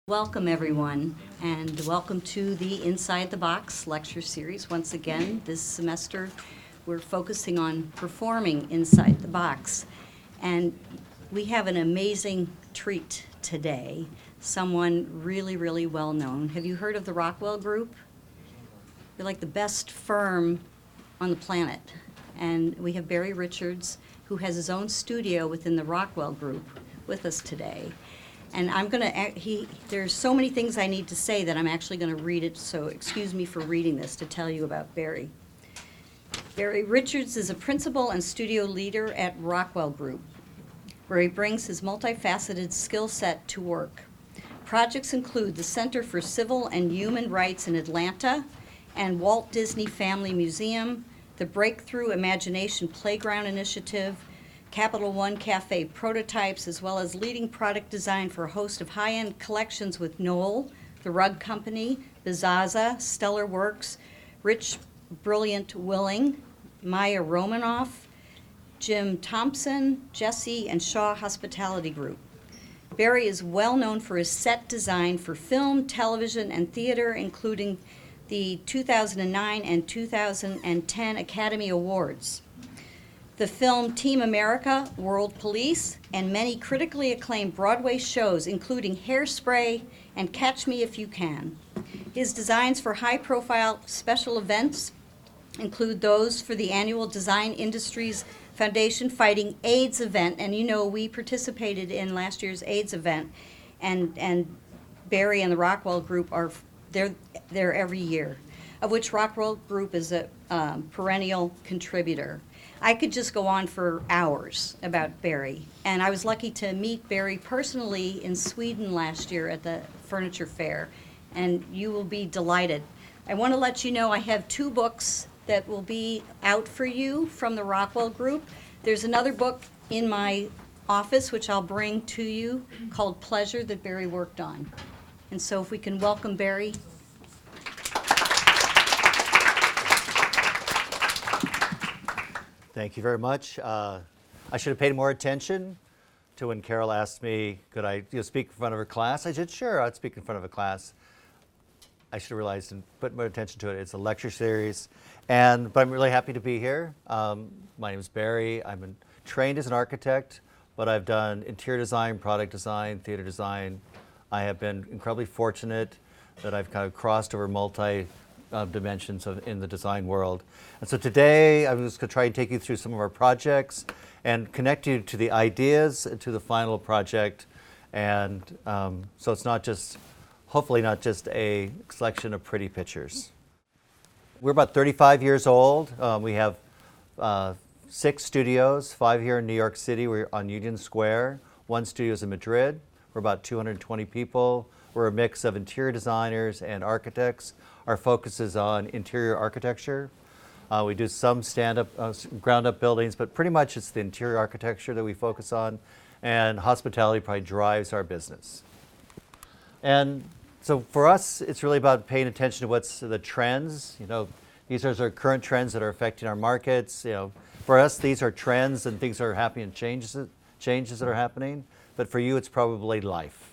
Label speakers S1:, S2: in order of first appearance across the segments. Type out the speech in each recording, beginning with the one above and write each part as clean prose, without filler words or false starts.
S1: Welcome, everyone, and welcome to the Inside the Box lecture series. Once again, this semester, we're focusing on performing inside the box. And we have an amazing treat today, someone really, really well-known. Have you heard of the Rockwell Group? They're like the best firm on the planet. And we have Barry Richards, who has his own studio within the Rockwell Group, with us today. And there's so many things I need to say that I'm actually going to read it, so excuse me for reading this to tell you about Barry. Barry Richards is a principal and studio leader at Rockwell Group, where he brings his multifaceted skill set to work. Projects include the Center for Civil and Human Rights in Atlanta and Walt Disney Family Museum, the Breakthrough Imagination Playground Initiative, One Café prototypes, as well as leading product design for a host of high-end collections with Knoll, the Rug Company, Bisazza, Stellar Works, Rich Brilliant Willing, Maya Romanoff, Jim Thompson, Gessi, and Shaw Hospitality Group. Barry is well known for his set design for film, television, and theater, including the 2009 and 2010 Academy Awards, the film Team America, World Police, and many critically acclaimed Broadway shows, including Hairspray and Catch Me If You Can. His designs for high-profile special events include those for the annual Design Industries Foundation Fighting AIDS event, and you know we participated in last year's AIDS event, and Barry and the Rockwell Group are there every year, of which Rockwell Group is a perennial contributor. I could just go on for hours about Barry, and I was lucky to meet Barry personally in Sweden last year at the furniture fair, and you will be delighted. I want to let you know I have two books that will be out for you from the Rockwell Group. There's another book in my office which I'll bring to you called Pleasure that Barry worked on. And so if we can welcome Barry.
S2: Thank you very much. I should have paid more attention to when Carol asked me, could I speak in front of her class? I said, sure, I'd speak in front of a class. I should have realized and put more attention to it. It's a lecture series, but I'm really happy to be here. My name is Barry. I'm trained as an architect, but I've done interior design, product design, theater design. I have been incredibly fortunate that I've kind of crossed over dimensions in the design world. And so today I'm just going to try and take you through some of our projects and connect you to the ideas to the final project. And so it's hopefully not just a collection of pretty pictures. We're about 35 years old. We have 6 studios, 5 here in New York City. We're on Union Square. 1 studio is in Madrid. We're about 220 people. We're a mix of interior designers and architects. Our focus is on interior architecture. We do some stand-up, ground-up buildings, but pretty much it's the interior architecture that we focus on, and hospitality probably drives our business. And so for us, it's really about paying attention to what's the trends. These are our current trends that are affecting our markets. For us, these are trends and things that are happening, changes that are happening. But for you, it's probably life.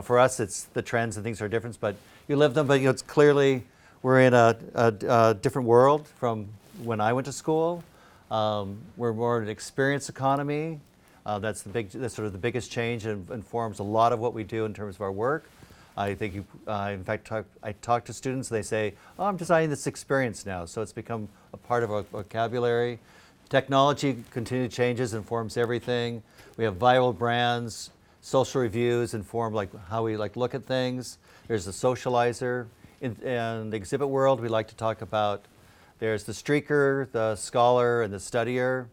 S2: For us, it's the trends and things are different, but you live them. But it's clearly we're in a different world from when I went to school. We're more an experience economy. That's sort of the biggest change and informs a lot of what we do in terms of our work. I think in fact, I talk to students. They say, "Oh, I'm designing this experience now," so it's become a part of our vocabulary. Technology continually changes, informs everything. We have viral brands. Social reviews inform how we look at things. There's the socializer. In the exhibit world, we like to talk about there's the streaker, the scholar, and the studier.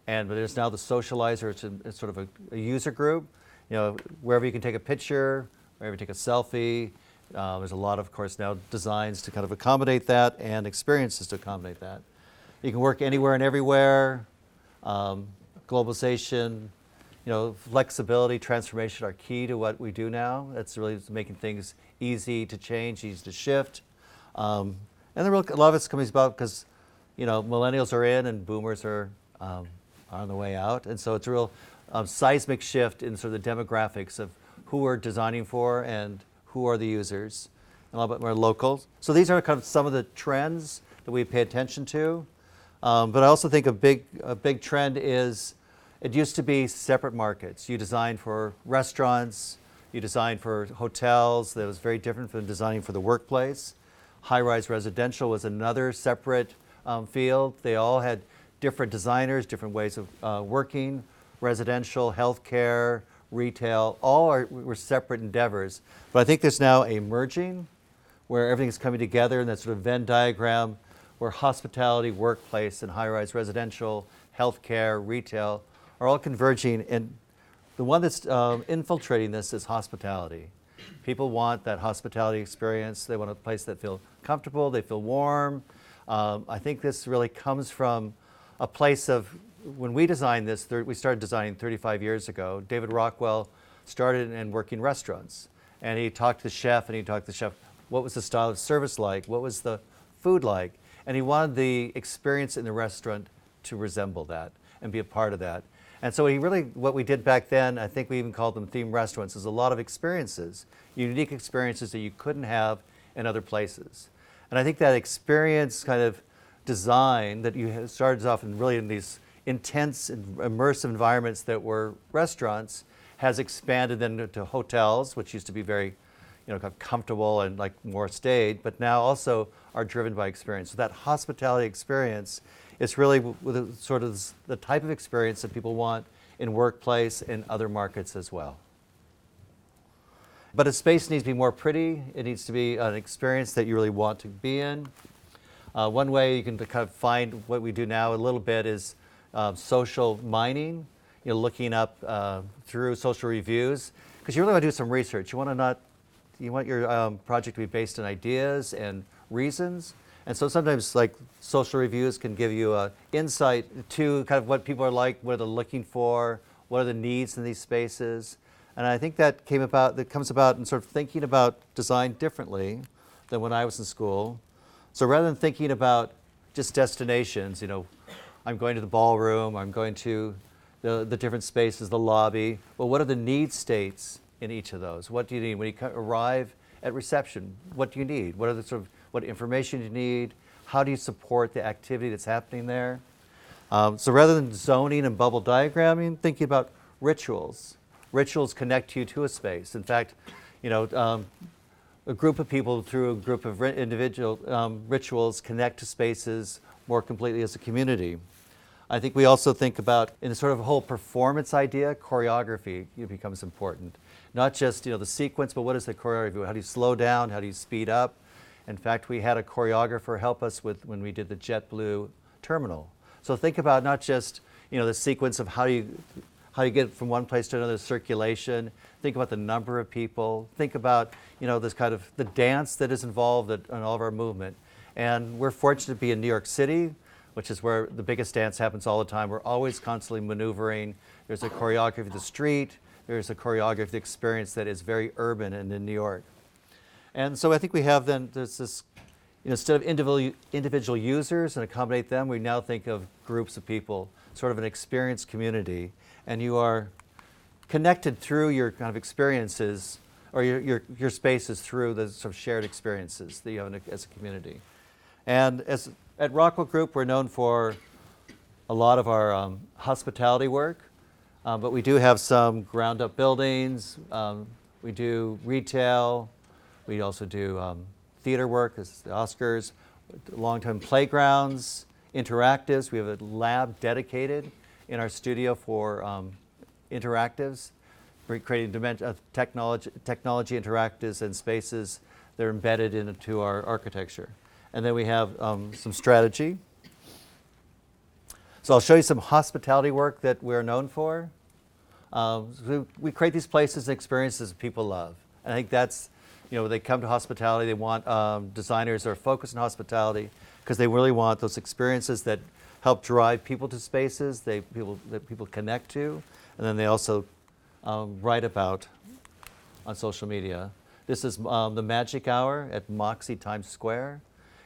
S2: But there's now the socializer. It's sort of a user group. Wherever you can take a picture, wherever you take a selfie. There's a lot of course, now designs to kind of accommodate that and experiences to accommodate that. You can work anywhere and everywhere. Globalization. Flexibility, transformation are key to what we do now. That's really making things easy to change, easy to shift. And a lot of it's coming about because, millennials are in and boomers are on the way out. And so it's a real seismic shift in sort of the demographics of who we're designing for and who are the users, and a little bit more local. So these are kind of some of the trends that we pay attention to. But I also think a big trend is, it used to be separate markets. You designed for restaurants, you designed for hotels. That was very different from designing for the workplace. High-rise residential was another separate field. They all had different designers, different ways of working. Residential, healthcare, retail, were separate endeavors. But I think there's now a merging where everything's coming together in that sort of Venn diagram where hospitality, workplace, and high-rise residential, healthcare, retail are all converging. And the one that's infiltrating this is hospitality. People want that hospitality experience. They want a place that feels comfortable, they feel warm. I think this really comes from a place of, when we designed this, we started designing 35 years ago. David Rockwell started in working restaurants. And he talked to the chef, what was the style of service like? What was the food like? And he wanted the experience in the restaurant to resemble that and be a part of that. And so what we did back then, I think we even called them themed restaurants, is a lot of experiences, unique experiences that you couldn't have in other places. And I think that experience kind of design that you started off in these intense and immersive environments that were restaurants has expanded then to hotels, which used to be very kind of comfortable and like more staid, but now also are driven by experience. So that hospitality experience is really sort of the type of experience that people want in workplace and other markets as well. But a space needs to be more pretty. It needs to be an experience that you really want to be in. One way you can kind of find what we do now a little bit is social mining, looking up through social reviews, because you really want to do some research. You want your project to be based on ideas and reasons. And so sometimes like social reviews can give you an insight to kind of what people are like, what they're looking for, what are the needs in these spaces. And I think that comes about in sort of thinking about design differently than when I was in school. So rather than thinking about just destinations, I'm going to the ballroom, I'm going to the different spaces, the lobby, well, what are the need states in each of those? What do you need when you arrive at reception? What do you need? What are what information you need? How do you support the activity that's happening there? So rather than zoning and bubble diagramming, thinking about rituals. Rituals connect you to a space. In fact, a group of people through a group of individual rituals connect to spaces more completely as a community. I think we also think about, in the sort of whole performance idea, choreography becomes important. Not just the sequence, but what is the choreography? How do you slow down? How do you speed up? In fact, we had a choreographer help us when we did the JetBlue terminal. So think about not just the sequence of how you get from one place to another, circulation. Think about the number of people. Think about this kind of the dance that is involved in all of our movement. And we're fortunate to be in New York City, which is where the biggest dance happens all the time. We're always constantly maneuvering. There's a choreography of the street. There's a choreography of the experience that is very urban and in New York. And so I think we have there's this, instead of individual users and accommodate them, we now think of groups of people, sort of an experienced community. And you are connected through your kind of experiences or your spaces through the sort of shared experiences that you have as a community. And at Rockwell Group, we're known for a lot of our hospitality work, but we do have some ground-up buildings. We do retail. We also do theater work, as the Oscars, long-term playgrounds, interactives. We have a lab dedicated in our studio for interactives. We're creating technology interactives and spaces that are embedded into our architecture. And then we have some strategy. So I'll show you some hospitality work that we're known for. We create these places and experiences that people love. And I think that's, they come to hospitality, they want designers that are focused on hospitality because they really want those experiences that help drive people to spaces that people connect to, and then they also write about on social media. This is the Magic Hour at Moxie Times Square.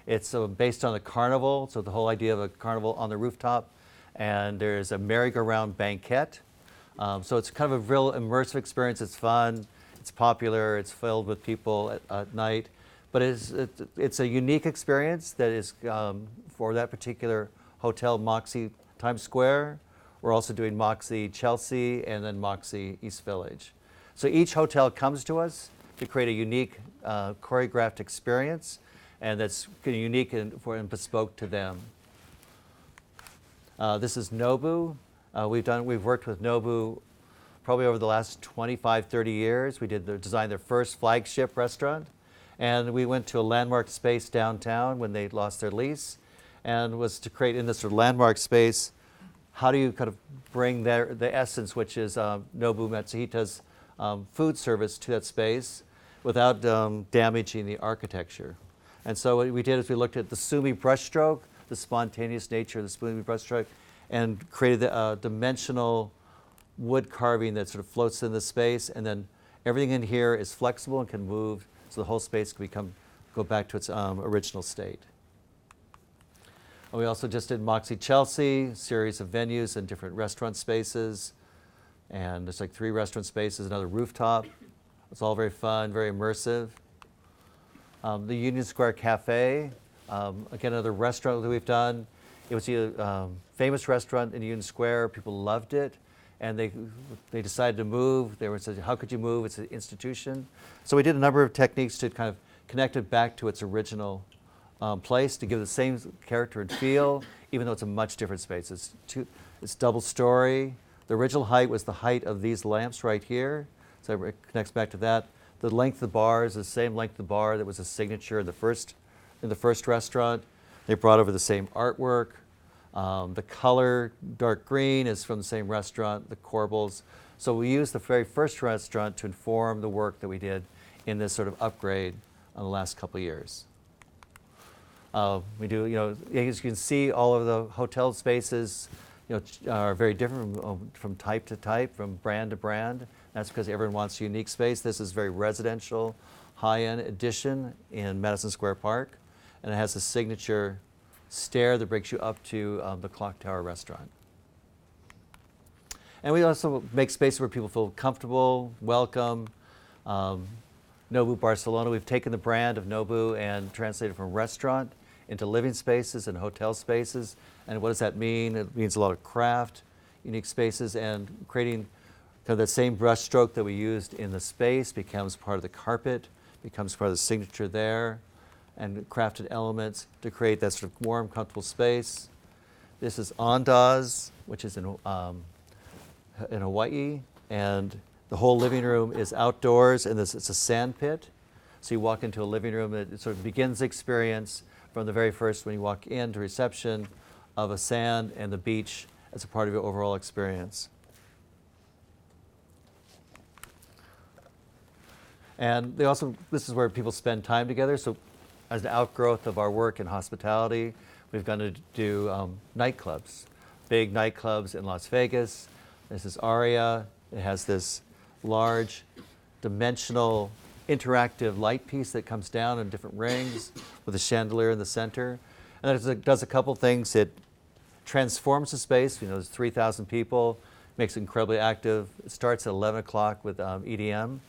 S2: It's based on a carnival, so the whole idea of a carnival on the rooftop, and there's a merry-go-round banquet. So it's kind of a real immersive experience. It's fun. It's popular. It's filled with people at night. But it's a unique experience that is for that particular hotel, Moxie Times Square. We're also doing Moxie Chelsea and then Moxie East Village. So each hotel comes to us to create a unique choreographed experience, and that's unique and bespoke to them. This is Nobu. We've worked with Nobu probably over the last 25, 30 years. We designed their first flagship restaurant, and we went to a landmark space downtown when they lost their lease, and was to create in this sort of landmark space, how do you kind of bring the essence, which is Nobu Matsuhita's food service, to that space without damaging the architecture. And so what we did is we looked at the Sumi brushstroke, the spontaneous nature of the Sumi brushstroke, and created a dimensional wood carving that sort of floats in the space, and then everything in here is flexible and can move, so the whole space can go back to its original state. And we also just did Moxie Chelsea, series of venues and different restaurant spaces, and there's like 3 restaurant spaces, another rooftop. It's all very fun, very immersive. The Union Square Cafe, again, another restaurant that we've done. It was a famous restaurant in Union Square. People loved it, and they decided to move. They were saying, how could you move? It's an institution. So we did a number of techniques to kind of connect it back to its original place, to give the same character and feel, even though it's a much different space. It's double story. The original height was the height of these lamps right here, so it connects back to that. The length of the bar is the same length of the bar that was a signature in the first restaurant. They brought over the same artwork. The color, dark green, is from the same restaurant, the Corbels. So we used the very first restaurant to inform the work that we did in this sort of upgrade in the last couple of years. We do, as you can see, all of the hotel spaces, are very different from type to type, from brand to brand. That's because everyone wants a unique space. This is very residential, high-end addition in Madison Square Park, and it has a signature stair that brings you up to the Clock Tower restaurant. And we also make spaces where people feel comfortable, welcome. Nobu Barcelona, we've taken the brand of Nobu and translated from restaurant into living spaces and hotel spaces. And what does that mean? It means a lot of craft, unique spaces, and creating kind of that same brush stroke that we used in the space becomes part of the carpet, becomes part of the signature there, and crafted elements to create that sort of warm, comfortable space. This is Andaz, which is in Hawaii, and the whole living room is outdoors, and it's a sand pit. So you walk into a living room, it sort of begins the experience from the very first when you walk in to reception of a sand and the beach as a part of your overall experience. And this is where people spend time together. So as an outgrowth of our work in hospitality, we've gone to do nightclubs, big nightclubs in Las Vegas. This is Aria. It has this large dimensional interactive light piece that comes down in different rings with a chandelier in the center. And it does a couple things. It transforms the space. There's 3,000 people, makes it incredibly active. It starts at 11 o'clock with EDM,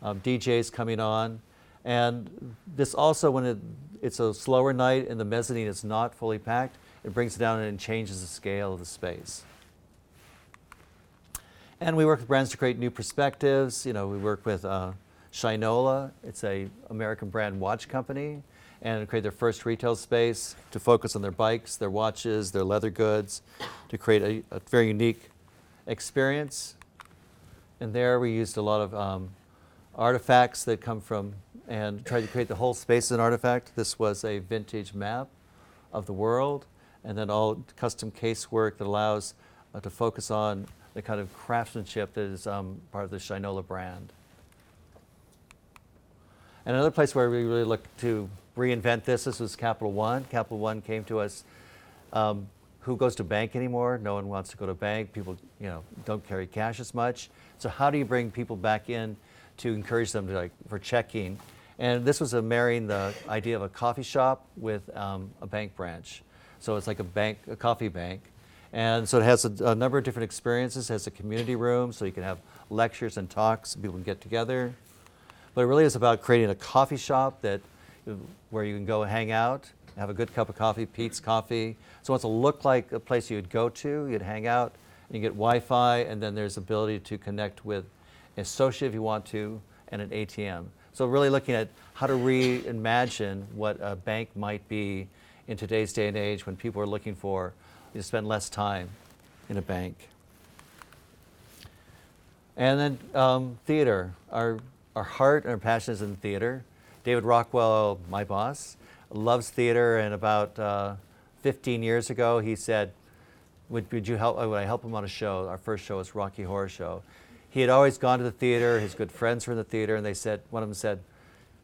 S2: DJs coming on. And this also, when it's a slower night and the mezzanine is not fully packed, it brings it down and changes the scale of the space. And we work with brands to create new perspectives. We work with Shinola. It's an American brand watch company, and create their first retail space to focus on their bikes, their watches, their leather goods, to create a very unique experience. And there we used a lot of artifacts that come from, and tried to create the whole space as an artifact. This was a vintage map of the world, and then all custom casework that allows to focus on the kind of craftsmanship that is part of the Shinola brand. And another place where we really look to reinvent this was Capital One. Capital One came to us. Who goes to bank anymore? No one wants to go to bank. People, don't carry cash as much. So how do you bring people back in to encourage them to for checking? And this was marrying the idea of a coffee shop with a bank branch. So it's like a coffee bank. And so it has a number of different experiences. It has a community room, so you can have lectures and talks, and people can get together. But it really is about creating a coffee shop where you can go hang out, have a good cup of coffee, Pete's Coffee. So it wants to look like a place you'd go to, you'd hang out, and you get Wi-Fi, and then there's ability to connect with an associate if you want to, and an ATM. So really looking at how to reimagine what a bank might be in today's day and age when people are looking for you to spend less time in a bank. And then theater. Our heart and our passion is in theater. David Rockwell, my boss, loves theater, and about 15 years ago he said, would I help him on a show? Our first show was Rocky Horror Show. He had always gone to the theater, his good friends were in the theater, and one of them said,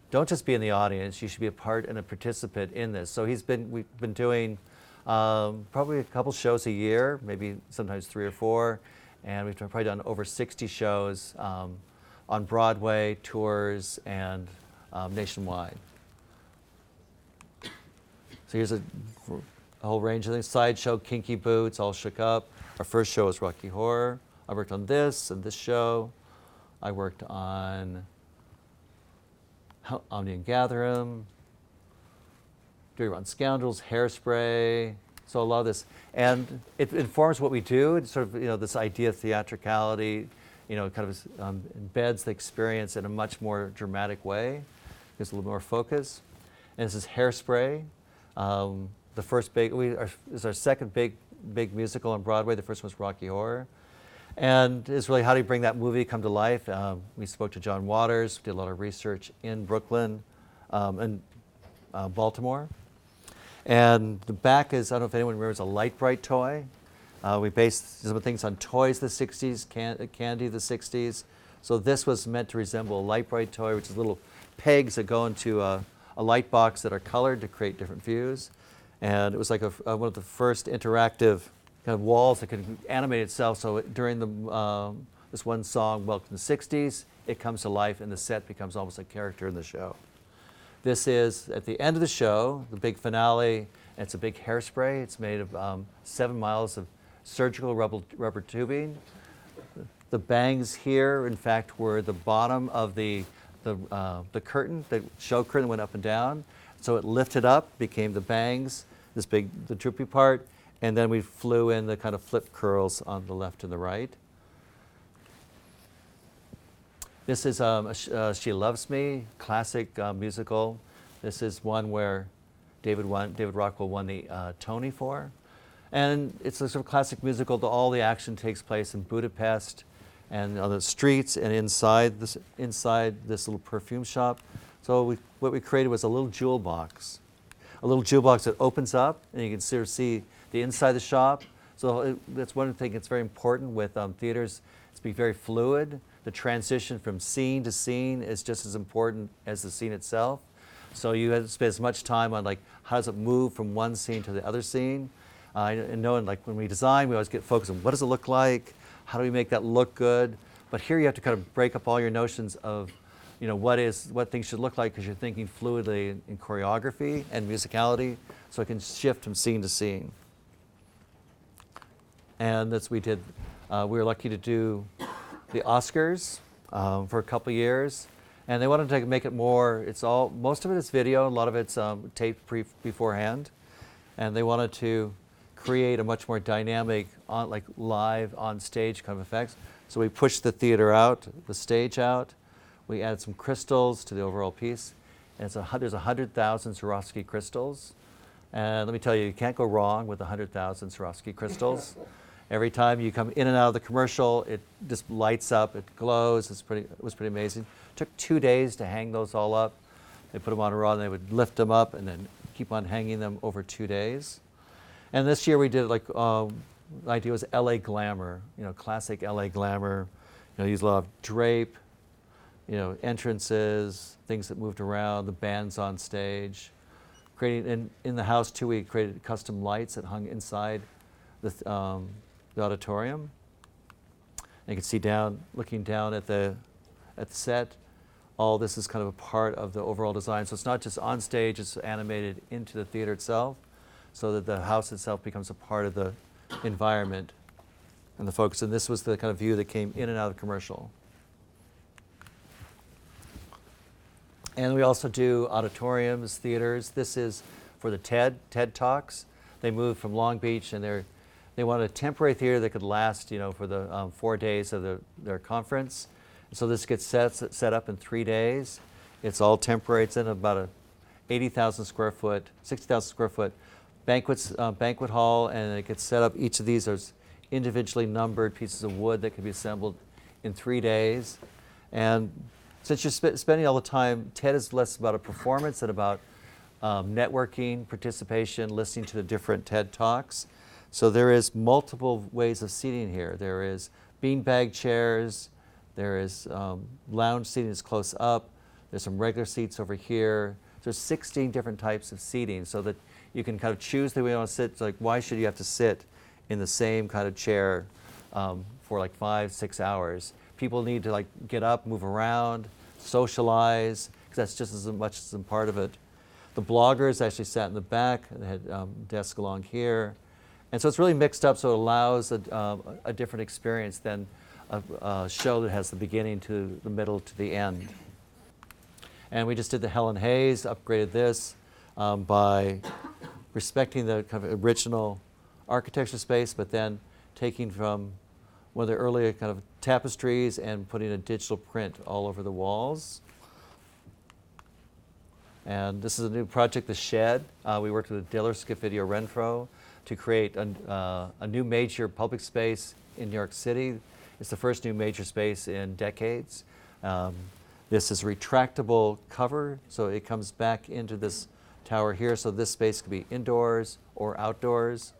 S2: don't just be in the audience, you should be a part and a participant in this. So we've been doing probably a couple shows a year, maybe sometimes 3 or 4, and we've probably done over 60 shows on Broadway, tours, and nationwide. So here's a whole range of things. Sideshow, Kinky Boots, All Shook Up. Our first show was Rocky Horror. I worked on this and this show. I worked on Omni and Gatherum, Dirty Rotten Scoundrels, Hairspray. So a lot of this, and it informs what we do. It's sort of this idea of theatricality, kind of embeds the experience in a much more dramatic way. Gives a little more focus. And this is Hairspray. The first is our second big musical on Broadway. The first one was Rocky Horror. And it's really how do you bring that movie come to life? We spoke to John Waters, did a lot of research in Brooklyn and Baltimore. And the back is, I don't know if anyone remembers, a Light Bright toy. We based some of the things on toys of the 60s, candy of the 60s. So this was meant to resemble a Light Bright toy, which is little pegs that go into a light box that are colored to create different views. And it was like one of the first interactive kind of walls that could animate itself. So during this one song, Welcome to the 60s, it comes to life and the set becomes almost a character in the show. This is at the end of the show, the big finale. It's a big hairspray. It's made of 7 miles of surgical rubber tubing. The bangs here, in fact, were the bottom of the curtain, the show curtain went up and down. So it lifted up, became the bangs, the droopy part, and then we flew in the kind of flip curls on the left and the right. This is She Loves Me, classic musical. This is one where David Rockwell won the Tony for. And it's a sort of classic musical. All the action takes place in Budapest and on the streets and inside this little perfume shop. So what we created was a little jewel box that opens up, and you can sort of see the inside of the shop. So that's one thing that's very important with theaters. It's to be very fluid. The transition from scene to scene is just as important as the scene itself. So you have to spend as much time on how does it move from one scene to the other scene. And knowing when we design, we always get focused on what does it look like, how do we make that look good. But here you have to kind of break up all your notions of what things should look like, because you're thinking fluidly in choreography and musicality, so it can shift from scene to scene. And that's we did. We were lucky to do the Oscars for a couple years, and they wanted to make it more. Most of it is video, a lot of it's taped beforehand, and they wanted to create a much more dynamic, live on stage kind of effects. So we pushed the theater out, the stage out. We added some crystals to the overall piece. And there's 100,000 Swarovski crystals. And let me tell you, you can't go wrong with 100,000 Swarovski crystals. Every time you come in and out of the commercial, it just lights up, it glows. It was pretty amazing. It took 2 days to hang those all up. They put them on a rod and they would lift them up and then keep on hanging them over 2 days. And this year we did the idea was LA glamour, classic LA glamour. Use a lot of drape, entrances, things that moved around, the bands on stage. Creating in the house too, we created custom lights that hung inside the auditorium. And you can see looking down at the set, all this is kind of a part of the overall design. So it's not just on stage, it's animated into the theater itself, so that the house itself becomes a part of the environment and the focus. And this was the kind of view that came in and out of the commercial. And we also do auditoriums, theaters. This is for the TED Talks. They moved from Long Beach, and they wanted a temporary theater that could last, for the 4 days of their conference. And so this gets set up in 3 days. It's all temporary. It's in about a 80,000 square foot, 60,000 square foot banquet hall, and it gets set up. Each of these are individually numbered pieces of wood that can be assembled in 3 days. And since you're spending all the time, TED is less about a performance and about networking, participation, listening to the different TED Talks. So there is multiple ways of seating here. There is beanbag chairs, there is lounge seating that's close up, there's some regular seats over here. There's 16 different types of seating so that you can kind of choose the way you want to sit. It's like, why should you have to sit in the same kind of chair for like 5-6 hours? People need to like get up, move around, socialize, because that's just as much as a part of it. The bloggers actually sat in the back. They had desks along here. And so it's really mixed up, so it allows a different experience than a show that has the beginning to the middle to the end. And we just did the Helen Hayes, upgraded this by respecting the kind of original architecture space, but then taking from one of the earlier kind of tapestries and putting a digital print all over the walls. And this is a new project, The Shed. We worked with Diller Scofidio Renfro to create a new major public space in New York City. It's the first new major space in decades. This is a retractable cover, so it comes back into this tower here. So this space could be indoors or outdoors.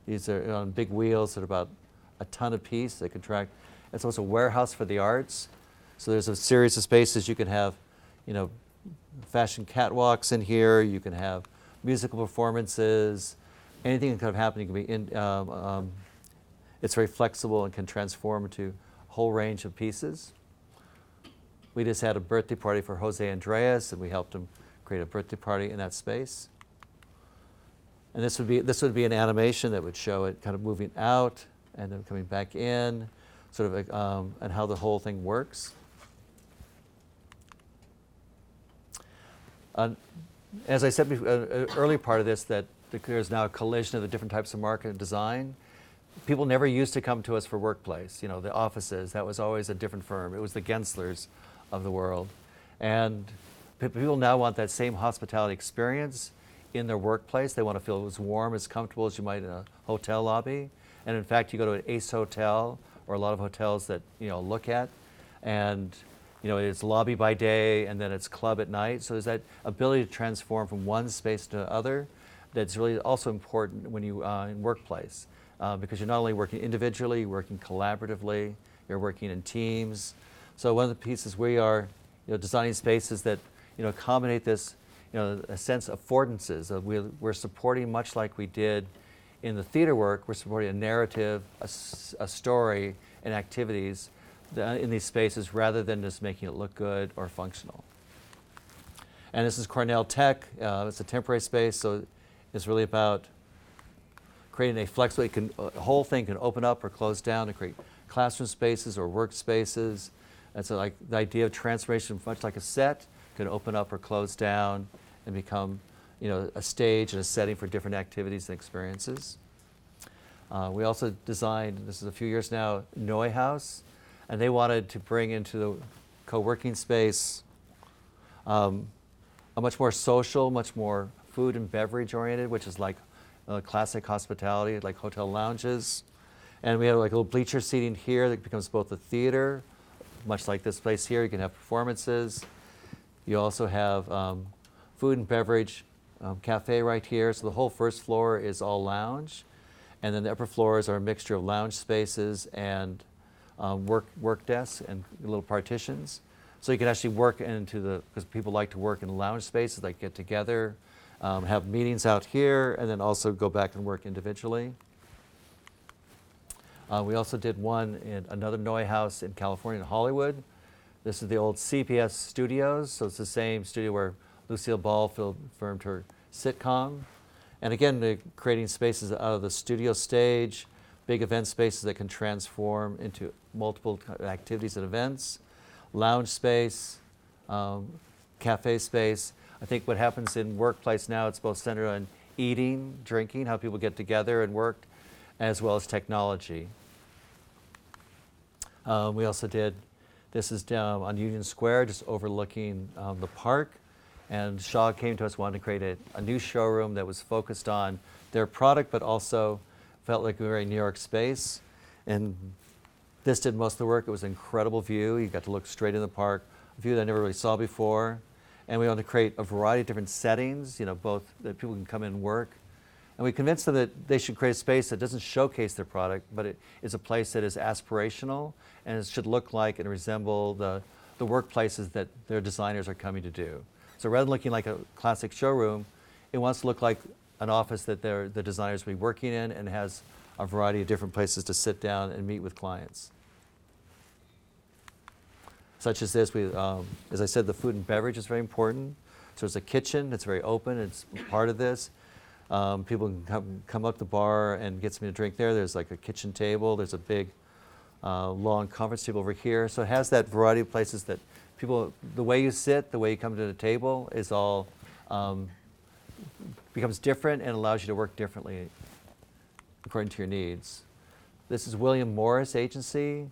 S2: These are on big wheels that are about a ton apiece. They contract. It's also a warehouse for the arts. So there's a series of spaces you can have, fashion catwalks in here. You can have musical performances. Anything that kind of happen. You can be in. It's very flexible and can transform into a whole range of pieces. We just had a birthday party for Jose Andreas, and we helped him create a birthday party in that space. And this would be an animation that would show it kind of moving out and then coming back in, sort of, and how the whole thing works. As I said before, an early part of this, that there's now a collision of the different types of market and design. People never used to come to us for workplace. The offices, that was always a different firm. It was the Genslers of the world. And people now want that same hospitality experience in their workplace. They want to feel as warm, as comfortable as you might in a hotel lobby. And in fact, you go to an Ace Hotel or a lot of hotels that look at, and it's lobby by day and then it's club at night. So there's that ability to transform from one space to another that's really also important when you in workplace, because you're not only working individually, you're working collaboratively, you're working in teams. So one of the pieces we are designing spaces that accommodate this, a sense of affordances. We're supporting, much like we did in the theater work, we're supporting a narrative, a story, and activities in these spaces rather than just making it look good or functional. And this is Cornell Tech. It's a temporary space, so it's really about creating a flexible, the whole thing can open up or close down to create classroom spaces or workspaces. And so like the idea of transformation, much like a set, can open up or close down and become a stage and a setting for different activities and experiences. We also designed, this is a few years now, Knoll House, and they wanted to bring into the co-working space a much more social, much more food and beverage oriented, which is like classic hospitality, like hotel lounges. And we have like a little bleacher seating here that becomes both a theater, much like this place here. You can have performances. You also have food and beverage cafe right here. So the whole first floor is all lounge. And then the upper floors are a mixture of lounge spaces and work desks and little partitions. So you can actually work because people like to work in lounge spaces, like get together, have meetings out here, and then also go back and work individually. We also did one in another Knoll house in California, in Hollywood. This is the old CBS studios, so it's the same studio where Lucille Ball filmed her sitcom. And again, they're creating spaces out of the studio stage, big event spaces that can transform into multiple activities and events, lounge space, cafe space. I think what happens in workplace now, it's both centered on eating, drinking, how people get together and work, as well as technology. We also did, this is down on Union Square, just overlooking the park. And Shaw came to us, wanted to create a new showroom that was focused on their product, but also felt like a very New York space. And this did most of the work. It was an incredible view. You got to look straight in the park, a view that I never really saw before. And we wanted to create a variety of different settings, both that people can come in and work. And we convinced them that they should create a space that doesn't showcase their product, but it is a place that is aspirational, and it should look like and resemble the workplaces that their designers are coming to do. So rather than looking like a classic showroom, it wants to look like an office that the designers will be working in, and has a variety of different places to sit down and meet with clients. Such as this, as I said, the food and beverage is very important. So there's a kitchen that's very open, it's part of this. People can come up the bar and get something to drink there. There's like a kitchen table, there's a big long conference table over here. So it has that variety of places that people, the way you sit, the way you come to the table is all, becomes different and allows you to work differently according to your needs. This is William Morris Agency.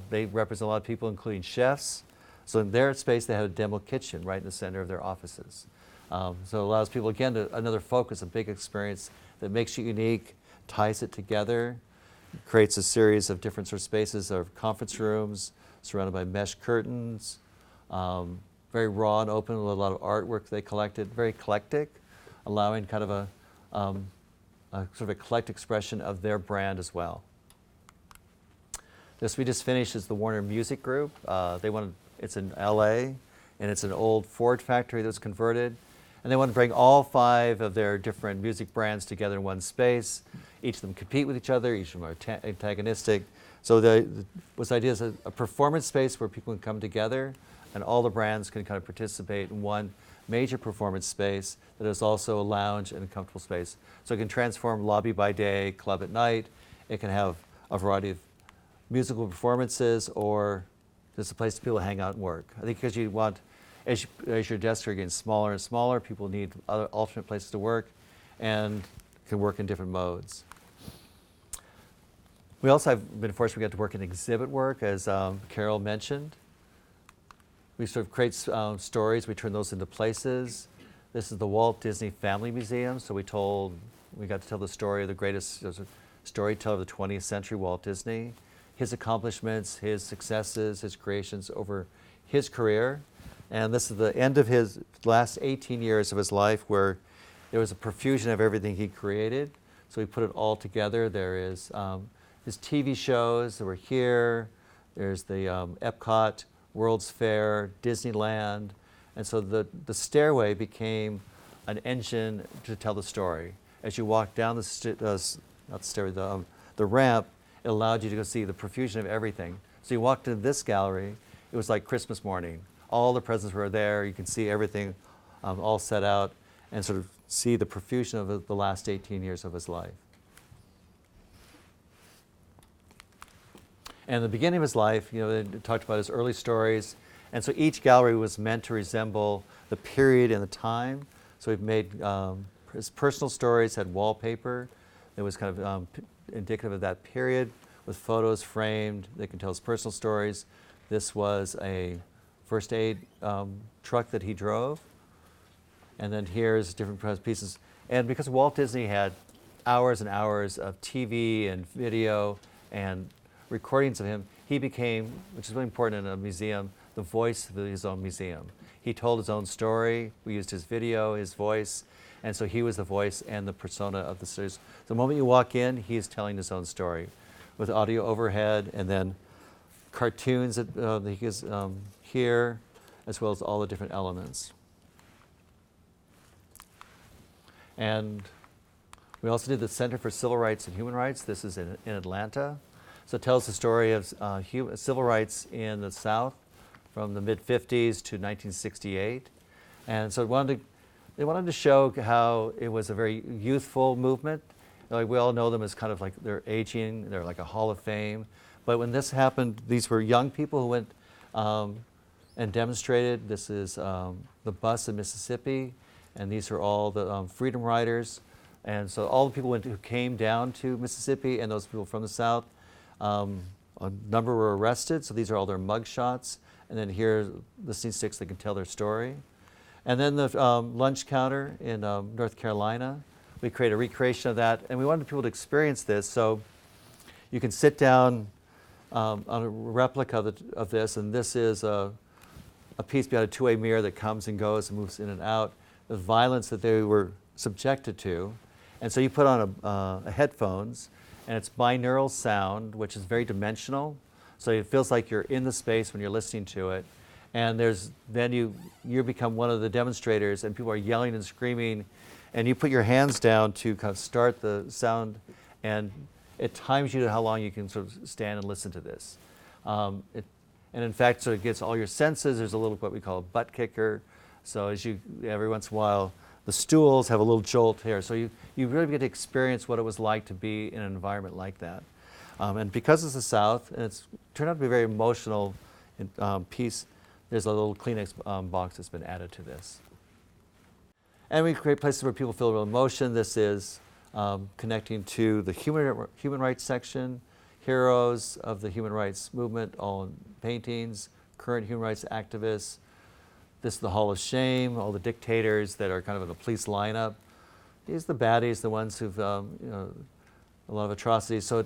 S2: They represent a lot of people, including chefs. So in their space, they have a demo kitchen right in the center of their offices. So it allows people, again, another focus, a big experience that makes you unique, ties it together, creates a series of different sort of spaces of conference rooms surrounded by mesh curtains, very raw and open with a lot of artwork they collected, very eclectic, allowing kind of a sort of eclectic expression of their brand as well. This we just finished is the Warner Music Group. It's in LA, and it's an old Ford factory that was converted. And they want to bring all 5 of their different music brands together in one space. Each of them compete with each other, each of them are antagonistic. So the idea is a performance space where people can come together and all the brands can kind of participate in one major performance space that is also a lounge and a comfortable space. So it can transform lobby by day, club at night. It can have a variety of musical performances, or just a place people hang out and work. I think because you want, as your desks are getting smaller and smaller, people need other alternate places to work and can work in different modes. We also have been fortunate, we got to work in exhibit work, as Carol mentioned. We sort of create stories, we turn those into places. This is the Walt Disney Family Museum, so we got to tell the story of the greatest storyteller of the 20th century, Walt Disney, his accomplishments, his successes, his creations over his career. And this is the end of his last 18 years of his life, where there was a profusion of everything he created. So we put it all together. There is his TV shows that were here. There's the Epcot, World's Fair, Disneyland. And so the stairway became an engine to tell the story. As you walk down the ramp, it allowed you to go see the profusion of everything. So you walked into this gallery, it was like Christmas morning. All the presents were there. You can see everything all set out and sort of see the profusion of the last 18 years of his life. And the beginning of his life, they talked about his early stories. And so each gallery was meant to resemble the period and the time. So we've made his personal stories had wallpaper that was kind of indicative of that period, with photos framed. They can tell his personal stories. This was a first aid truck that he drove. And then here's different pieces. And because Walt Disney had hours and hours of TV and video and recordings of him, he became, which is really important in a museum, the voice of his own museum. He told his own story. We used his video, his voice. And so he was the voice and the persona of the series. The moment you walk in, he's telling his own story with audio overhead, and then cartoons that he is here, as well as all the different elements. And we also did the Center for Civil Rights and Human Rights. This is in Atlanta. So it tells the story of civil rights in the South from the mid-50s to 1968. And so they wanted to show how it was a very youthful movement. Like, we all know them as kind of like they're aging, they're like a hall of fame. But when this happened, these were young people who went and demonstrated. This is the bus in Mississippi, and these are all the Freedom Riders. And so all the people who came down to Mississippi and those people from the South, a number were arrested, so these are all their mug shots. And then here, the scene sticks, they can tell their story. And then the lunch counter in North Carolina, we created a recreation of that, and we wanted people to experience this. So you can sit down on a replica of this, and this is a piece behind a two-way mirror that comes and goes and moves in and out. The violence that they were subjected to. And so you put on a headphones, and it's binaural sound, which is very dimensional. So it feels like you're in the space when you're listening to it. And then you become one of the demonstrators, and people are yelling and screaming, and you put your hands down to kind of start the sound, and it times you to how long you can sort of stand and listen to this. And in fact, so it gets all your senses. There's a little what we call a butt kicker. So every once in a while, the stools have a little jolt here. So you really get to experience what it was like to be in an environment like that. And because it's the South, and it's turned out to be a very emotional piece, there's a little Kleenex box that's been added to this. And we create places where people feel real emotion. This is connecting to the human rights section, heroes of the human rights movement, all in paintings, current human rights activists. This is the Hall of Shame, all the dictators that are kind of in the police lineup. These are the baddies, the ones who've, a lot of atrocities. So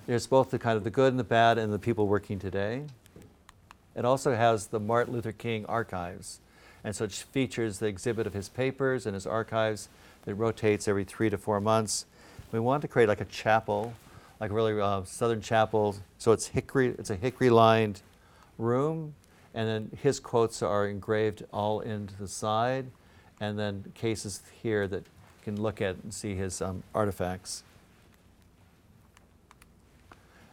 S2: there's both the kind of the good and the bad and the people working today. It also has the Martin Luther King archives. And so it features the exhibit of his papers and his archives that rotates every 3 to 4 months. We want to create like a chapel, like a really Southern chapel. So it's a hickory-lined room. And then his quotes are engraved all into the side, and then cases here that you can look at and see his artifacts.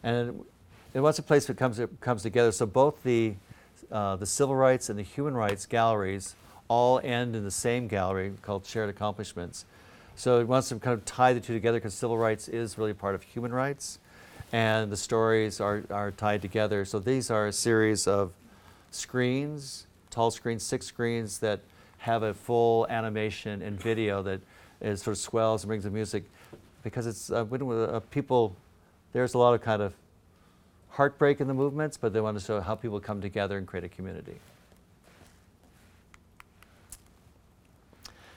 S2: And it was a place that comes together. So both the civil rights and the human rights galleries all end in the same gallery called Shared Accomplishments. So it wants to kind of tie the two together because civil rights is really part of human rights, and the stories are tied together. So these are a series of screens, tall screens, 6 screens that have a full animation and video that is sort of swells and brings the music, because it's people. There's a lot of kind of heartbreak in the movements, but they want to show how people come together and create a community.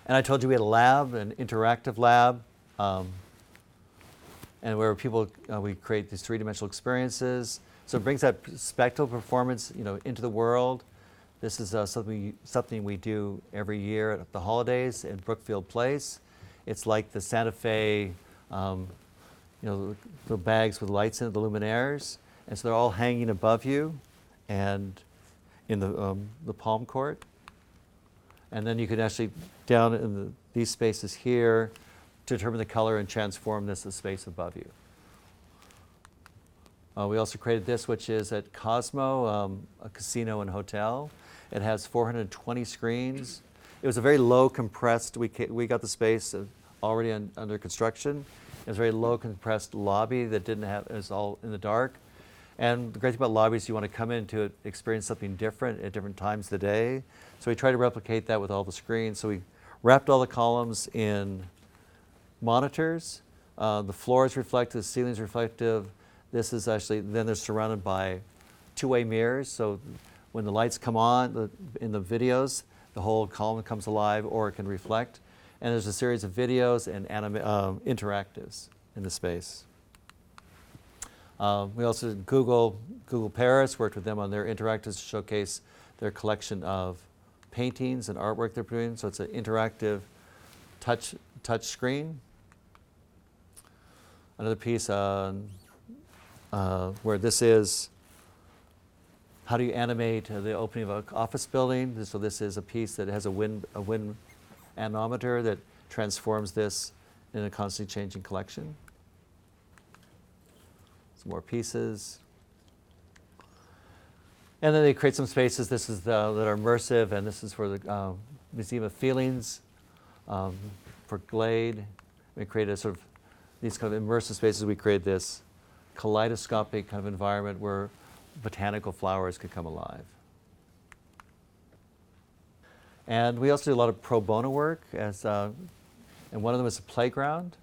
S2: And I told you we had a lab, an interactive lab, and where people we create these 3-dimensional experiences. So it brings that spectacle performance, into the world. This is something we do every year at the holidays in Brookfield Place. It's like the Santa Fe, the bags with lights in it, the luminaires, and so they're all hanging above you, and in the palm court. And then you can actually down in these spaces here determine the color and transform this as space above you. We also created this, which is at Cosmo, a casino and hotel. It has 420 screens. It was a very low compressed, we got the space already under construction. It was a very low compressed lobby that it was all in the dark. And the great thing about lobbies, you want to come in to experience something different at different times of the day. So we try to replicate that with all the screens. So we wrapped all the columns in monitors. The floor is reflective, the ceiling is reflective. This is actually, then they're surrounded by two-way mirrors. So when the lights come on in the videos, the whole column comes alive or it can reflect. And there's a series of videos and interactives in the space. We also did Google Paris, worked with them on their interactives to showcase their collection of paintings and artwork they're doing. So it's an interactive touch screen. Another piece where this is how do you animate the opening of an office building. So this is a piece that has a wind anemometer that transforms this in a constantly changing collection. Some more pieces. And then they create some spaces. This is that are immersive, and this is for the Museum of Feelings, for Glade. We created sort of these kind of immersive spaces. We created this kaleidoscopic kind of environment where botanical flowers could come alive. And we also do a lot of pro bono work, and one of them is a playground.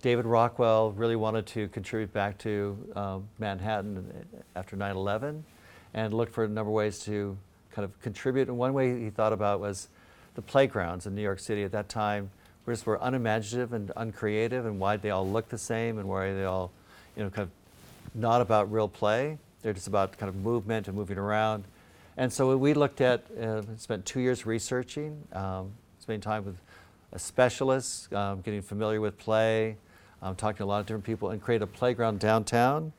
S2: David Rockwell really wanted to contribute back to Manhattan after 9/11 and looked for a number of ways to kind of contribute. And one way he thought about was the playgrounds in New York City at that time were unimaginative and uncreative, and why they all look the same, and why they all, kind of not about real play. They're just about kind of movement and moving around. And so we looked at, spent 2 years researching, spending time with a specialist, getting familiar with play, talking to a lot of different people, and create a playground downtown.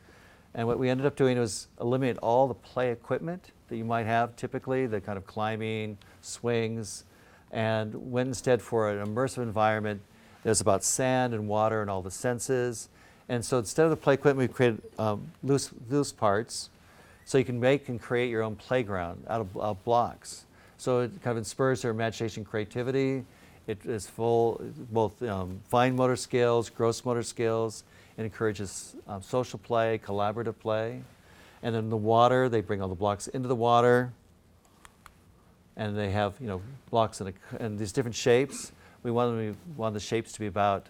S2: And what we ended up doing was eliminate all the play equipment that you might have typically, the kind of climbing, swings, and went instead for an immersive environment that's about sand and water and all the senses. And so instead of the play equipment, we created loose parts, so you can make and create your own playground out of blocks. So it kind of inspires their imagination, creativity. It is full both fine motor skills, gross motor skills. It encourages social play, collaborative play. And then the water, they bring all the blocks into the water, and they have blocks in these different shapes. We want the shapes to be about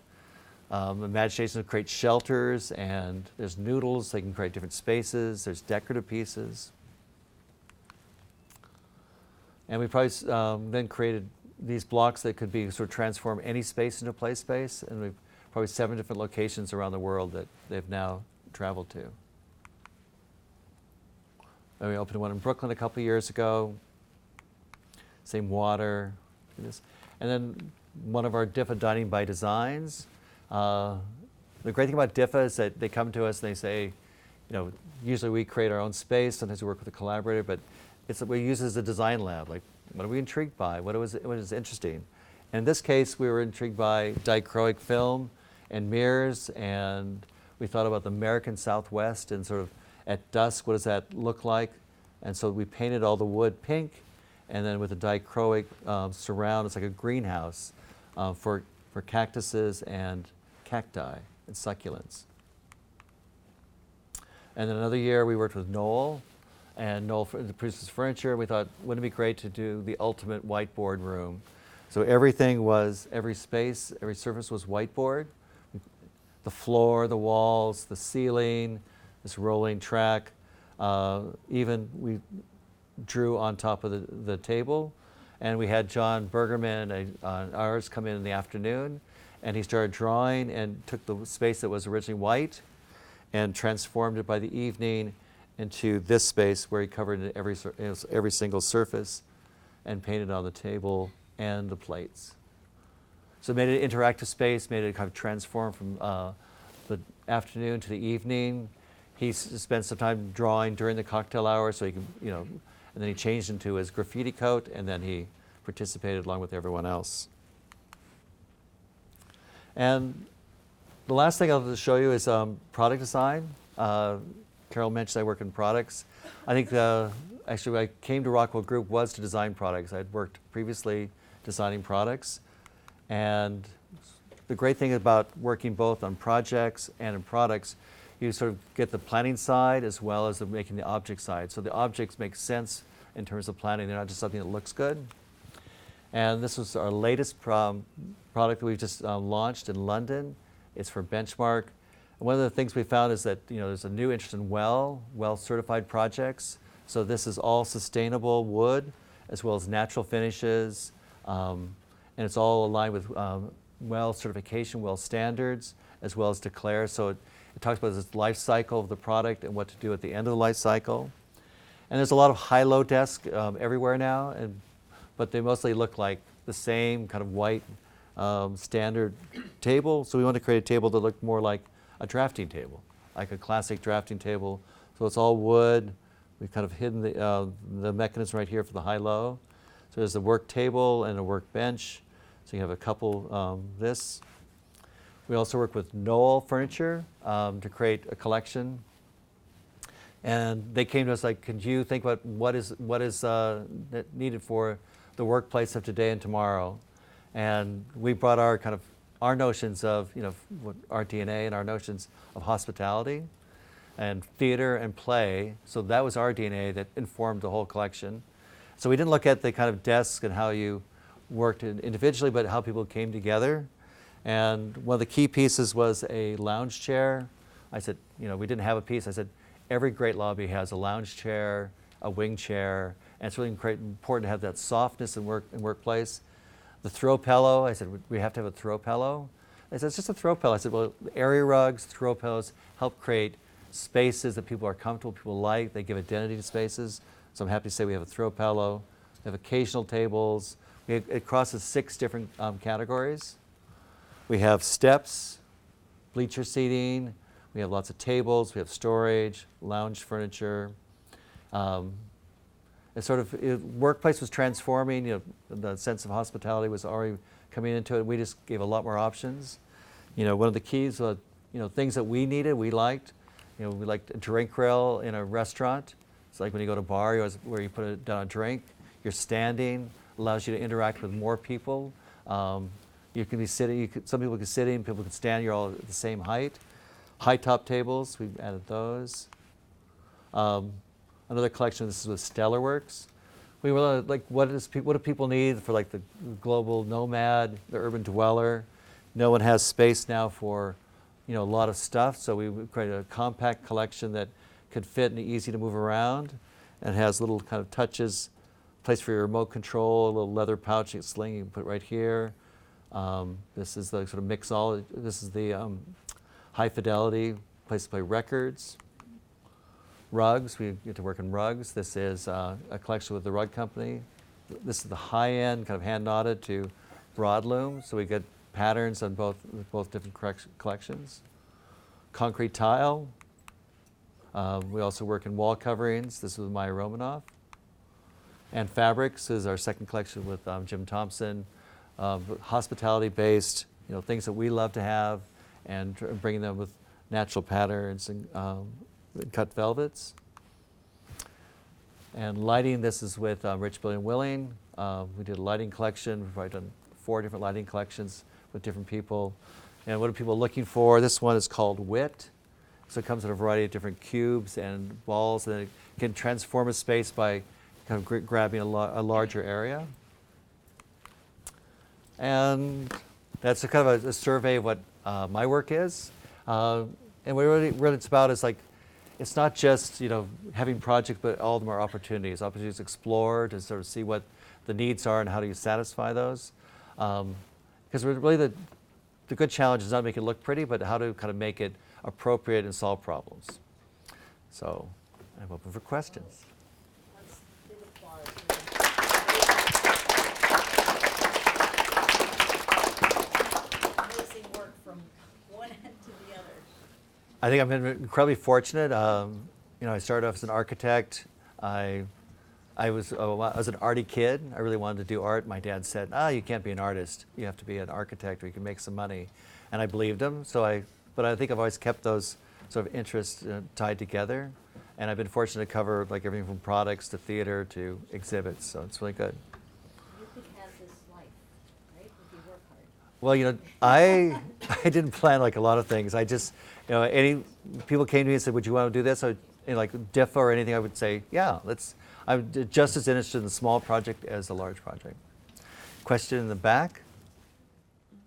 S2: imagination to create shelters, and there's noodles, they can create different spaces, there's decorative pieces. And we probably then created these blocks that could be sort of transform any space into a play space, and we've probably 7 different locations around the world that they've now traveled to. And we opened one in Brooklyn a couple of years ago, same water, and then one of our DIFA Dining by Designs. The great thing about DIFA is that they come to us and they say, usually we create our own space, sometimes we work with a collaborator, but we use it as a design lab. Like, what are we intrigued by? What is interesting? And in this case, we were intrigued by dichroic film and mirrors, and we thought about the American Southwest and sort of at dusk, what does that look like? And so we painted all the wood pink, and then with a dichroic surround, it's like a greenhouse for cactuses and cacti and succulents. And then another year, we worked with Knoll, and Knoll produces furniture. We thought, wouldn't it be great to do the ultimate whiteboard room? So every space, every surface was whiteboard. The floor, the walls, the ceiling, this rolling track. Even we drew on top of the table. And we had John Bergerman, ours, come in the afternoon, and he started drawing and took the space that was originally white and transformed it by the evening into this space where he covered every single surface and painted on the table and the plates. So it made it an interactive space, made it kind of transform from the afternoon to the evening. He spent some time drawing during the cocktail hour, so he could, and then he changed into his graffiti coat, and then he participated along with everyone else. And the last thing I'll show you is product design. Carol mentioned I work in products. I think actually when I came to Rockwell Group was to design products. I'd worked previously designing products. And the great thing about working both on projects and in products, you sort of get the planning side as well as making the object side. So the objects make sense in terms of planning. They're not just something that looks good. And this was our latest product that we just launched in London. It's for Benchmark. One of the things we found is that there's a new interest in well certified projects. So this is all sustainable wood as well as natural finishes, and it's all aligned with well certification, well standards, as well as Declare. So it talks about this life cycle of the product and what to do at the end of the life cycle. And there's a lot of high-low desks everywhere now, but they mostly look like the same kind of white standard table. So we want to create a table that looked more like a drafting table, like a classic drafting table. So it's all wood. We've kind of hidden the mechanism right here for the high-low. So there's a work table and a workbench. So you have a couple this. We also work with Knoll Furniture to create a collection. And they came to us like, could you think about what is needed for the workplace of today and tomorrow? And we brought our notions of, our DNA and our notions of hospitality and theater and play. So that was our DNA that informed the whole collection. So we didn't look at the kind of desks and how you worked individually, but how people came together. And one of the key pieces was a lounge chair. I said, we didn't have a piece. I said, every great lobby has a lounge chair, a wing chair, and it's really important to have that softness in workplace. The throw pillow, I said, we have to have a throw pillow. I said, it's just a throw pillow. I said, well, area rugs, throw pillows help create spaces that people are comfortable, people like. They give identity to spaces. So I'm happy to say we have a throw pillow. We have occasional tables. It crosses 6 different categories. We have steps, bleacher seating. We have lots of tables. We have storage, lounge furniture. Workplace was transforming. The sense of hospitality was already coming into it. We just gave a lot more options. One of the keys was, things that we needed, we liked. We liked a drink rail in a restaurant. It's like when you go to a bar, where you put down a drink. You're standing, allows you to interact with more people. You can be sitting. Some people can sit in, people can stand. You're all at the same height. High top tables, we've added those. Another collection. This is with Stellarworks. We were like, what do people need for like the global nomad, the urban dweller? No one has space now for, a lot of stuff. So we created a compact collection that could fit and easy to move around, and has little kind of touches, place for your remote control, a little leather pouch, sling you can put right here. This is the sort of mixology. This is the high fidelity place to play records. Rugs, we get to work in rugs. This is a collection with the rug company. This is the high-end, kind of hand-knotted to broadloom. So we get patterns on both different collections. Concrete tile. We also work in wall coverings. This is with Maya Romanoff. And fabrics is our second collection with Jim Thompson. Hospitality-based, things that we love to have, and bringing them with natural patterns and cut velvets. And lighting, this is with Rich Billion Willing. We did a lighting collection. We've probably done 4 different lighting collections with different people. And what are people looking for? This one is called Wit. So it comes in a variety of different cubes and balls, and it can transform a space by kind of grabbing a larger area. And that's a kind of a survey of what my work is. And what it's about is like, it's not just having projects, but all of them are opportunities to explore, to sort of see what the needs are and how do you satisfy those. Because really the good challenge is not to make it look pretty, but how to kind of make it appropriate and solve problems. So I'm open for questions.
S3: Let's give applause. Amazing work from one end to the other.
S2: I think I've been incredibly fortunate. I started off as an architect. I was an arty kid. I really wanted to do art. My dad said, you can't be an artist. You have to be an architect, or you can make some money. And I believed him. But I think I've always kept those sort of interests tied together. And I've been fortunate to cover like everything from products to theater to exhibits. So it's really good.
S3: You could have this life, right, if you work hard.
S2: Well, I didn't plan like a lot of things. I just, any people came to me and said, would you want to do this? Like DIFA or anything, I would say, yeah, I'm just as interested in the small project as the large project. Question in the back?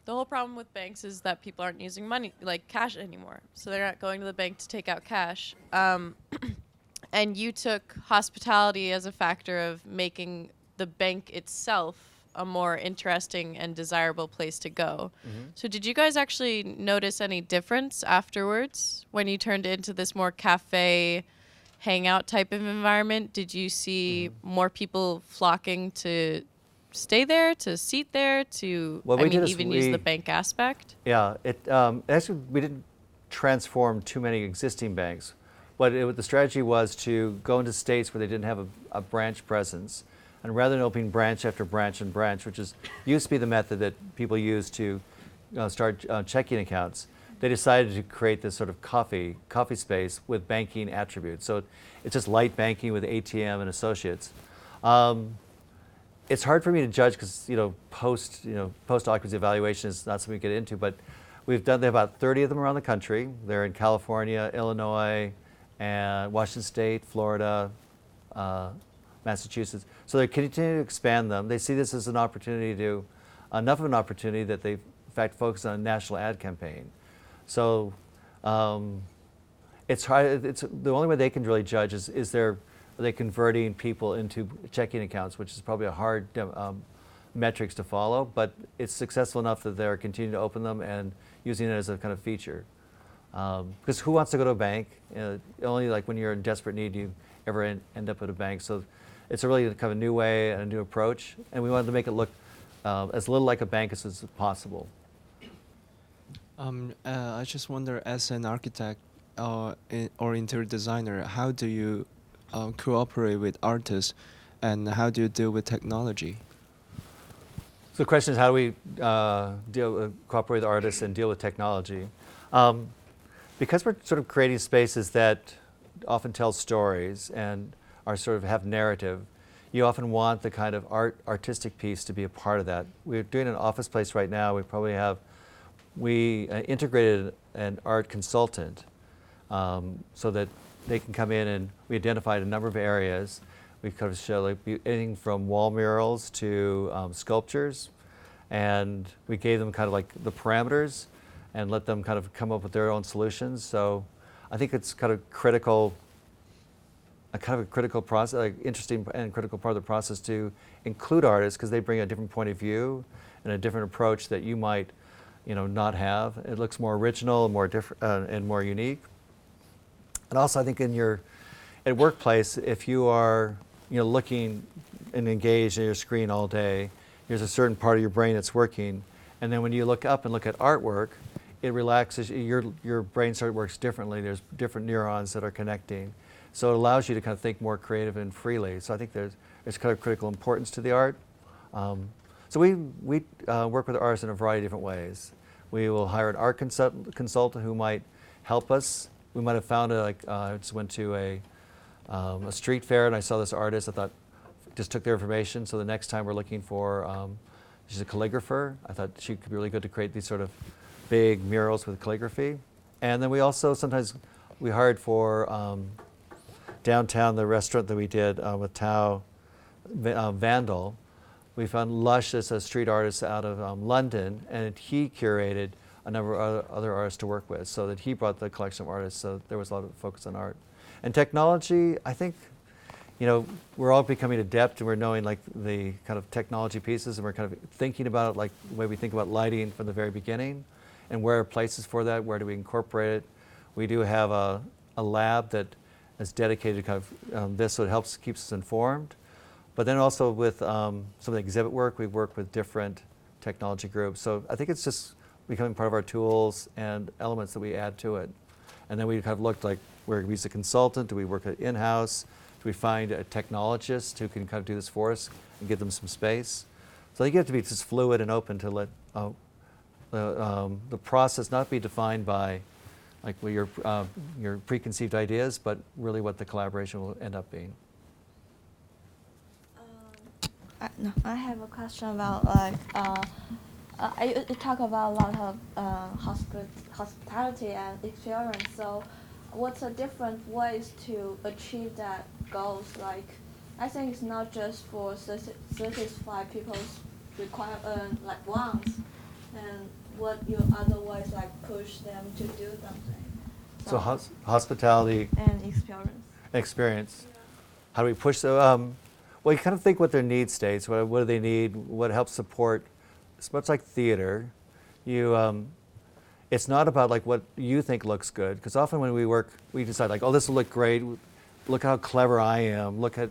S4: The whole problem with banks is that people aren't using money, like cash anymore. So they're not going to the bank to take out cash. And you took hospitality as a factor of making the bank itself a more interesting and desirable place to go. Mm-hmm. So did you guys actually notice any difference afterwards when you turned it into this more cafe hangout type of environment? Did you see more people flocking to stay there, to seat there, to use the bank aspect?
S2: Yeah, actually we didn't transform too many existing banks. The strategy was to go into states where they didn't have a branch presence, and rather than opening branch after branch and branch, which used to be the method that people used to start checking accounts, they decided to create this sort of coffee space with banking attributes. So it's just light banking with ATM and associates. It's hard for me to judge because post occupancy evaluation is not something we get into, but we've done about 30 of them around the country. They're in California, Illinois, and Washington State, Florida, Massachusetts. So they're continuing to expand them. They see this as an opportunity to, enough of an opportunity that they, in fact, focus on a national ad campaign. So it's hard. It's the only way they can really judge is are they converting people into checking accounts, which is probably a hard metrics to follow, but it's successful enough that they're continuing to open them and using it as a kind of feature. Because who wants to go to a bank? Only like when you're in desperate need do you ever end up at a bank. So it's a really kind of a new way and a new approach, and we wanted to make it look as little like a bank as possible.
S5: I just wonder, as an architect or interior designer, how do you cooperate with artists, and how do you deal with technology?
S2: So the question is, how do we cooperate with artists and deal with technology? Because we're sort of creating spaces that often tell stories and are sort of have narrative, you often want the kind of artistic piece to be a part of that. We're doing an office place right now. We integrated an art consultant so that they can come in, and we identified a number of areas. We kind of show like anything from wall murals to sculptures, and we gave them kind of like the parameters and let them kind of come up with their own solutions. So I think it's kind of critical, a kind of a critical process, like interesting and critical part of the process to include artists, because they bring a different point of view and a different approach that you might, not have. It looks more original, more different, and more unique. And also, I think at workplace, if you are, looking and engaged in your screen all day, there's a certain part of your brain that's working, and then when you look up and look at artwork, it relaxes. Your brain works differently. There's different neurons that are connecting, so it allows you to kind of think more creative and freely. So I think there's kind of critical importance to the art. So we work with artists in a variety of different ways. We will hire an art consultant who might help us. We might have found I just went to a street fair and I saw this artist. I thought, just took their information. So the next time we're looking for, she's a calligrapher. I thought she could be really good to create these sort of big murals with calligraphy. And then we also sometimes we hired for downtown, the restaurant that we did with Tao Vandal. We found Lush as a street artist out of London, and he curated a number of other artists to work with, so that he brought the collection of artists, so there was a lot of focus on art. And technology, I think, we're all becoming adept, and we're knowing like the kind of technology pieces, and we're kind of thinking about it like the way we think about lighting from the very beginning, and where are places for that, where do we incorporate it. We do have a lab that is dedicated to kind of this, so it helps, keeps us informed. But then also with some of the exhibit work, we work with different technology groups. So I think it's just becoming part of our tools and elements that we add to it. And then we kind of looked like, where we use a consultant, do we work at in-house, do we find a technologist who can kind of do this for us and give them some space? So I think you have to be just fluid and open to let the process not be defined by like your preconceived ideas, but really what the collaboration will end up being.
S6: I have a question about you talk about a lot of hospitality and experience. So, what's the different ways to achieve that goals? Like, I think it's not just for satisfy people's like wants, and what you otherwise like push them to do something.
S2: So hospitality
S6: and
S2: experience. How do we push them? Well, you kind of think what their need states. What do they need? What helps support? It's much like theater. It's not about like what you think looks good, because often when we work, we decide like, oh, this will look great. Look how clever I am. Look at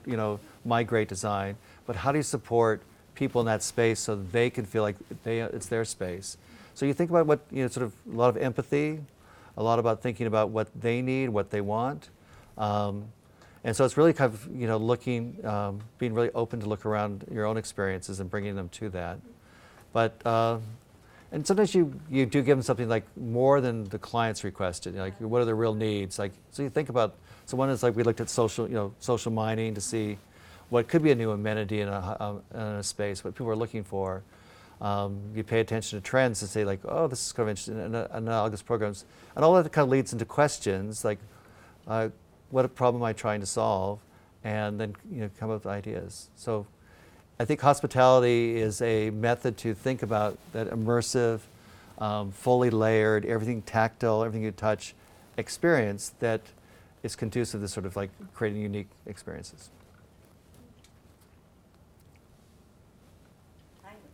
S2: my great design. But how do you support people in that space so that they can feel like it's their space? So you think about what sort of a lot of empathy, a lot about thinking about what they need, what they want. And so it's really kind of, looking, being really open to look around your own experiences and bringing them to that. But, and sometimes you do give them something like more than the client's requested, like what are the real needs? Like, so you think about, so one is like we looked at social mining to see what could be a new amenity in a space, what people are looking for. You pay attention to trends and say like, oh, this is kind of interesting, and analogous programs. And all that kind of leads into questions like, what problem am I trying to solve? and then come up with ideas. So I think hospitality is a method to think about that immersive, fully layered, everything tactile, everything you touch experience that is conducive to sort of like creating unique experiences.
S1: I have a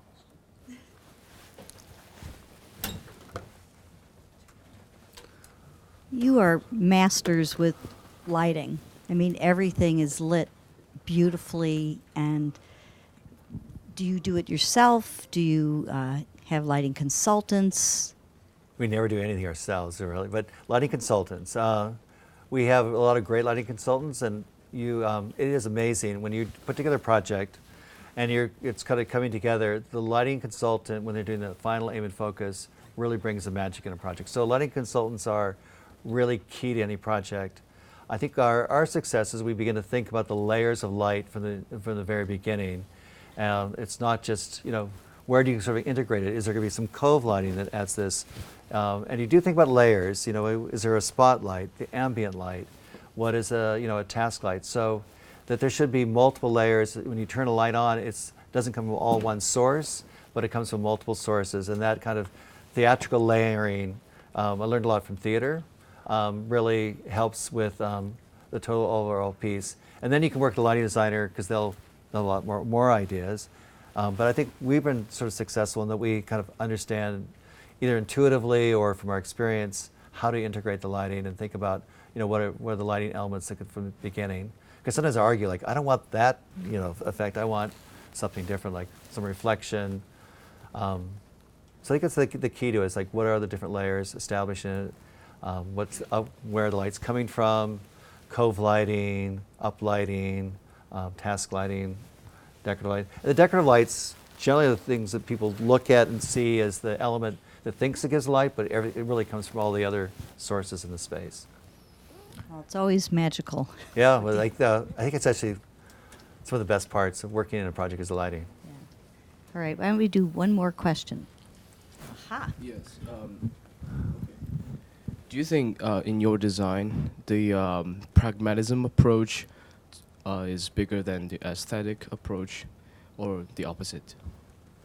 S1: question. You are masters with lighting. I mean, everything is lit beautifully. And do you do it yourself? Do you have lighting consultants?
S2: We never do anything ourselves, really, but lighting consultants. We have a lot of great lighting consultants, and it is amazing when you put together a project and it's kind of coming together. The lighting consultant, when they're doing the final aim and focus, really brings the magic in a project. So lighting consultants are really key to any project. I think our success is we begin to think about the layers of light from the very beginning. It's not just, where do you sort of integrate it? Is there going to be some cove lighting that adds this? And you do think about layers. Is there a spotlight, the ambient light? What is a task light? So that there should be multiple layers. When you turn a light on, it doesn't come from all one source, but it comes from multiple sources. And that kind of theatrical layering, I learned a lot from theater, really helps with the total overall piece. And then you can work with the lighting designer because they'll have a lot more ideas. But I think we've been sort of successful in that we kind of understand either intuitively or from our experience how to integrate the lighting and think about what are the lighting elements that could from the beginning. Because sometimes I argue like I don't want that effect. I want something different, like some reflection. So I think that's the key to it. Is like what are the different layers, establishing it, where are the lights coming from, cove lighting, up lighting, task lighting, decorative light. And the decorative lights generally are the things that people look at and see as the element that thinks it gives light, but it really comes from all the other sources in the space.
S1: Well, it's always magical.
S2: Yeah, well, I think it's actually some of the best parts of working in a project is the lighting.
S1: Yeah. All right, why don't we do one more question? Aha.
S7: Yes. Do you think in your design the pragmatism approach is bigger than the aesthetic approach, or the opposite?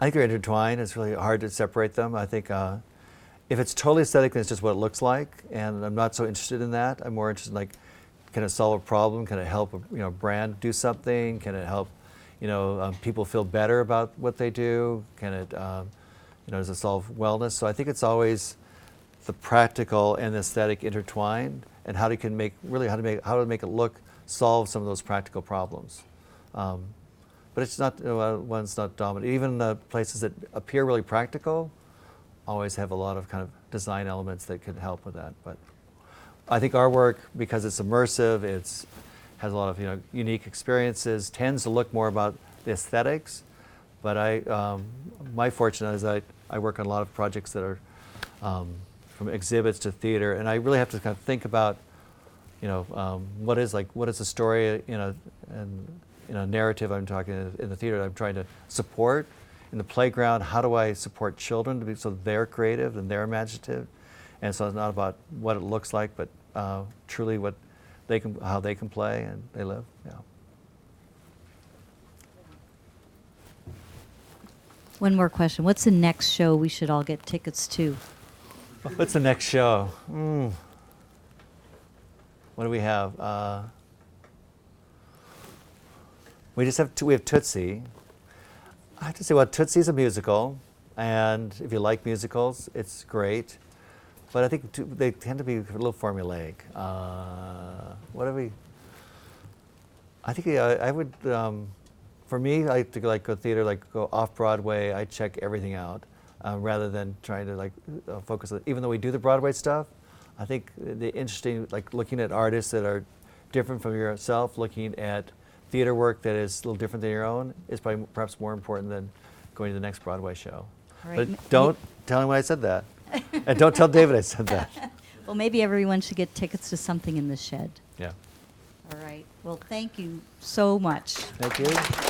S2: I think they're intertwined. It's really hard to separate them. I think if it's totally aesthetic, then it's just what it looks like, and I'm not so interested in that. I'm more interested in like, can it solve a problem? Can it help a brand do something? Can it help people feel better about what they do? Can it does it solve wellness? So I think it's always the practical and the aesthetic intertwined, and how to make it look, solve some of those practical problems. But it's not one's not dominant. Even the places that appear really practical always have a lot of kind of design elements that could help with that. But I think our work, because it's immersive, has a lot of unique experiences, tends to look more about the aesthetics. But my fortune is I work on a lot of projects that are from exhibits to theater, and I really have to kind of think about what is the story in a narrative I'm talking in the theater I'm trying to support. In the playground, how do I support children so they're creative and they're imaginative? And so it's not about what it looks like, but truly how they can play and they live. Yeah.
S1: One more question. What's the next show we should all get tickets to?
S2: What's the next show? What do we have? We have Tootsie. I have to say, Tootsie's a musical, and if you like musicals, it's great. But I think they tend to be a little formulaic. What do we? I think I would. For me, I like to go theater, go off Broadway. I check everything out rather than trying to focus on. Even though we do the Broadway stuff, I think the interesting, looking at artists that are different from yourself, looking at theater work that is a little different than your own, is probably perhaps more important than going to the next Broadway show.
S1: All right.
S2: But don't tell him I said that. And don't tell David I said that.
S1: Well, maybe everyone should get tickets to Something in the Shed.
S2: Yeah.
S1: All right. Well, thank you so much.
S2: Thank you.